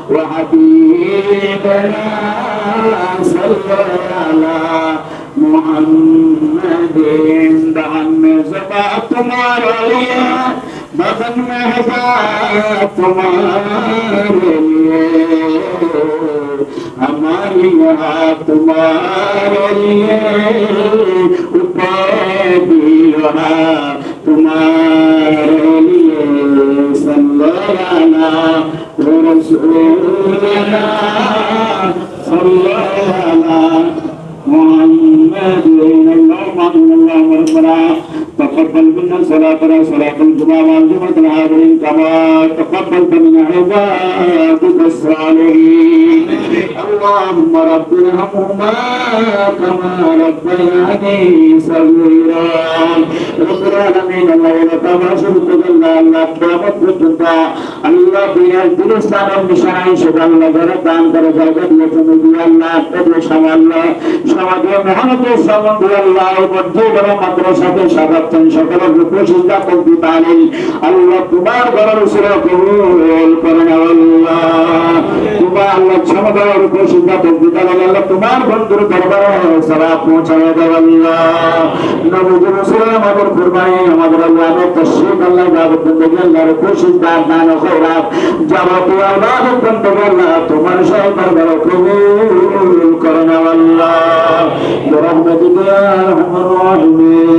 وحبيبنا صلى على محمد دهن में ज़बा तुम्हारा लिया बदन में हज़ार तुम्हारे लिए हमारी यहाँ तुम्हारे लिए ऊपर भी वहाँ तुम्हारे लिए सल्लल्लाहु अलैहि रसूलना सल्लल्लाहु محمد اللهم ربنا تقبل منا صلاتنا صلاة الجمعة والجمعة العابرين كما تقبلت من عبادك الصالحين اللهم رب ارحمهما كما ربياني صغيرا رب العالمين الله تعالى شرط الله قيامت পর্যন্ত আল্লাহ বিয়ার দিলস্থানের নিশানায় সেটা আল্লাহ ঘরে দান করে জগৎ লোচনে দিয়ে আল্লাহ আপনাদের সামাল্য সমাজের মহানতের সম্বন্ধে আল্লাহ মধ্যে বড় মাদ্রাসাতে সাধারণ সকলের রূপসিদ্ধা করতে পারেন আল্লাহ তোমার ঘরের উসরা কবুল করেন আল্লাহ তোমার আল্লাহ ক্ষমতার রূপসিদ্ধা করতে পারেন আল্লাহ তোমার বন্ধুর দরবারে সালাত পৌঁছায় দাও আল্লাহ নবী রাসূল আমাদের কুরবানি আমাদের আল্লাহ তশরিক আল্লাহ ইবাদত বন্দী আল্লাহ রূপসিদ্ধা দান ও খয়রাত যাবতীয় ইবাদত বন্দী আল্লাহ তোমার শাহ দরবারে কবুল করেন আল্লাহ برحمتك يا ارحم الراحمين